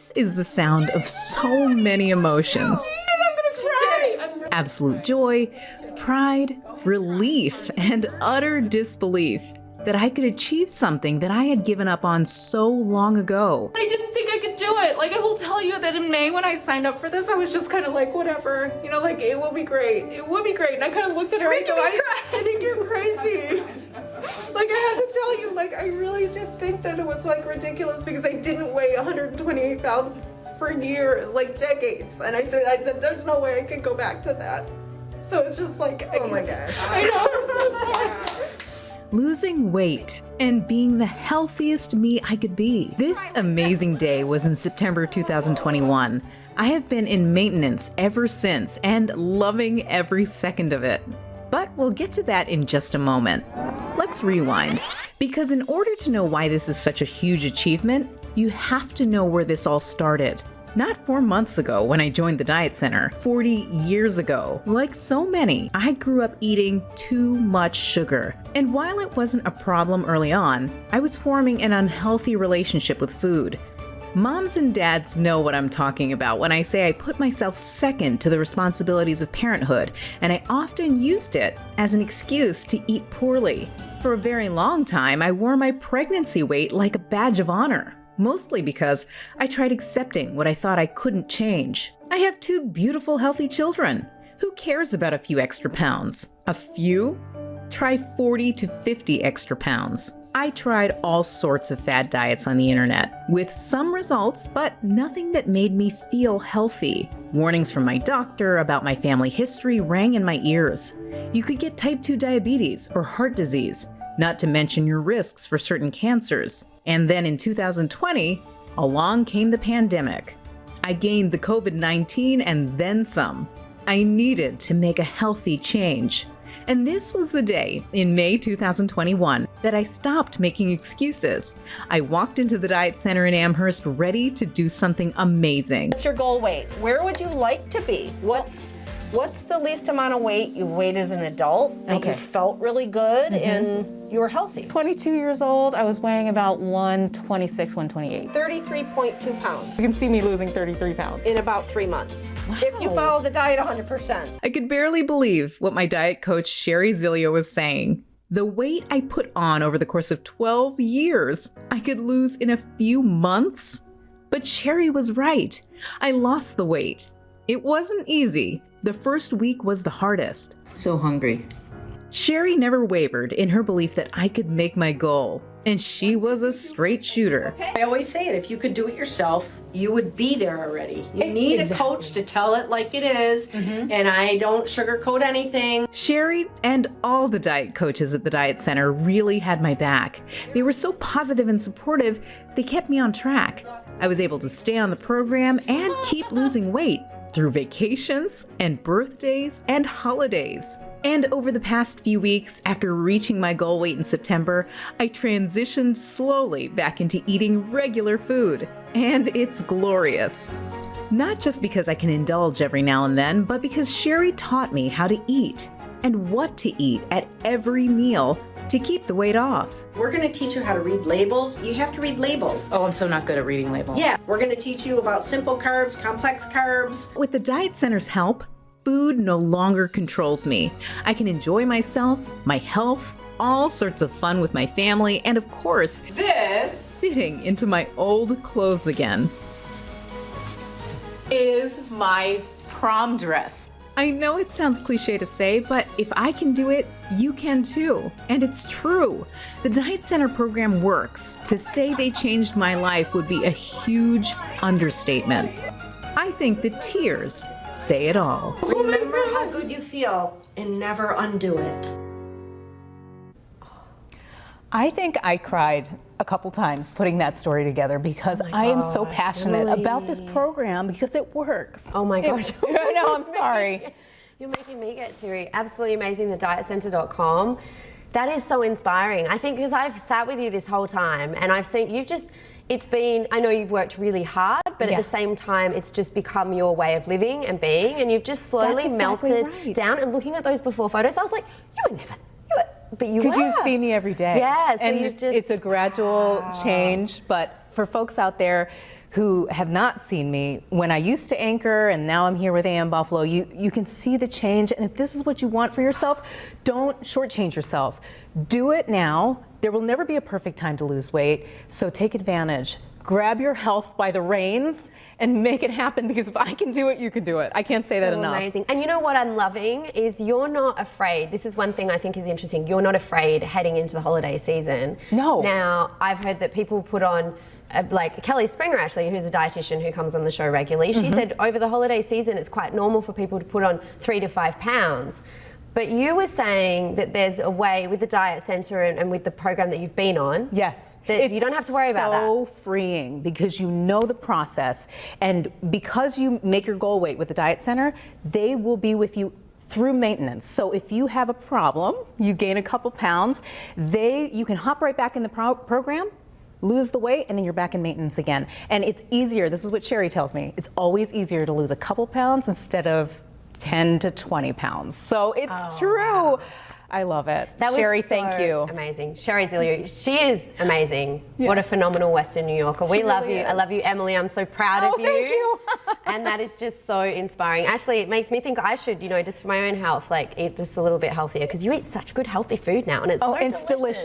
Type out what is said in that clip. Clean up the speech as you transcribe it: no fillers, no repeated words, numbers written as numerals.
This is the sound of so many emotions. Absolute joy, pride, relief, and utter disbelief that I could achieve something that I had given up on so long ago. I didn't think I could do it. Like, I will tell you that in May when I signed up for this, I was just kind of like, whatever, you know, like, it will be great. It will be great. And I kind of looked at her and go, I think you're crazy. Like, I had to tell you, like, I really did think that it was, like, ridiculous because I didn't weigh 128 pounds for years, like decades. And I said, there's no way I could go back to that. So it's just like, oh my gosh. I know, I'm so sorry. Losing weight and being the healthiest me I could be. This amazing day was in September 2021. I have been in maintenance ever since and loving every second of it. But we'll get to that in just a moment. Let's rewind, because in order to know why this is such a huge achievement, you have to know where this all started. Not 4 months ago when I joined the Diet Center, 40 years ago. Like so many, I grew up eating too much sugar. And while it wasn't a problem early on, I was forming an unhealthy relationship with food. Moms and dads know what I'm talking about when I say I put myself second to the responsibilities of parenthood, and I often used it as an excuse to eat poorly. For a very long time, I wore my pregnancy weight like a badge of honor. Mostly because I tried accepting what I thought I couldn't change. I have 2 beautiful, healthy children. Who cares about a few extra pounds? A few? Try 40 to 50 extra pounds. I tried all sorts of fad diets on the internet, with some results, but nothing that made me feel healthy. Warnings from my doctor about my family history rang in my ears. You could get type 2 diabetes or heart disease, not to mention your risks for certain cancers. And then in 2020, along came the pandemic. I gained the COVID-19 and then some. I needed to make a healthy change. And this was the day, in May 2021, that I stopped making excuses. I walked into the Diet Center in Amherst ready to do something amazing. What's your goal weight? Where would you like to be? What's the least amount of weight you weighed as an adult that you felt really good and you were healthy? 22 years old, I was weighing about 126, 128. 33.2 pounds. You can see me losing 33 pounds. In about 3 months. Wow. If you follow the diet 100%. I could barely believe what my diet coach, Sherry Zilio, was saying. The weight I put on over the course of 12 years, I could lose in a few months. But Sherry was right. I lost the weight. It wasn't easy. The first week was the hardest. So hungry. Sherry never wavered in her belief that I could make my goal, and she was a straight shooter. I always say it, if you could do it yourself, you would be there already. You need a coach to tell it like it is, and I don't sugarcoat anything. Sherry and all the diet coaches at the Diet Center really had my back. They were so positive and supportive, they kept me on track. I was able to stay on the program and keep losing weight through vacations and birthdays and holidays. And over the past few weeks, after reaching my goal weight in September, I transitioned slowly back into eating regular food. And it's glorious. Not just because I can indulge every now and then, but because Sherry taught me how to eat and what to eat at every meal to keep the weight off. We're going to teach you how to read labels. You have to read labels. Oh, I'm so not good at reading labels. Yeah, we're going to teach you about simple carbs, complex carbs. With the Diet Center's help, food no longer controls me. I can enjoy myself, my health, all sorts of fun with my family, and of course, this fitting into my old clothes again is my prom dress. I know it sounds cliche to say, but if I can do it, you can too. And it's true. The Diet Center program works. To say they changed my life would be a huge understatement. I think the tears say it all. Remember how good you feel and never undo it. I think I cried a couple times putting that story together because I am so passionate about this program because it works. Oh my gosh. No, I'm sorry. You're making me get teary. Absolutely amazing, thedietcenter.com. That is so inspiring. I think because I've sat with you this whole time and I've seen it's been, I know you've worked really hard, but at the same time, it's just become your way of living and being, and you've just slowly melted down. And looking at those before photos, I was like, but you were. Because you see me every day. Yeah, so and you just, it's a gradual change, but for folks out there who have not seen me, when I used to anchor and now I'm here with AM Buffalo, you can see the change. And if this is what you want for yourself, don't shortchange yourself. Do it now. There will never be a perfect time to lose weight, so take advantage. Grab your health by the reins and make it happen, because if I can do it, you can do it. I can't say that enough. Amazing. And you know what I'm loving is you're not afraid. This is one thing I think is interesting. You're not afraid heading into the holiday season. No. Now, I've heard that people put on like Kelly Springer, actually, who's a dietitian who comes on the show regularly, she said over the holiday season it's quite normal for people to put on 3 to 5 pounds. But you were saying that there's a way with the Diet Center and with the program that you've been on. Yes. That you don't have to worry about that. It's so freeing because you know the process. And because you make your goal weight with the Diet Center, they will be with you through maintenance. So if you have a problem, you gain a couple pounds, you can hop right back in the program, lose the weight, and then you're back in maintenance again. And it's easier. This is what Sherry tells me. It's always easier to lose a couple pounds instead of 10 to 20 pounds. So it's true. Wow. I love it. That was Sherry, so thank you. Amazing. Sherry Zilliou, she is amazing. Yes. What a phenomenal Western New Yorker. We love really you. is. I love you, Emily. I'm so proud of you. Thank you. And that is just so inspiring. Actually, it makes me think I should, just for my own health, like eat just a little bit healthier, because you eat such good healthy food now, and it's so it's delicious.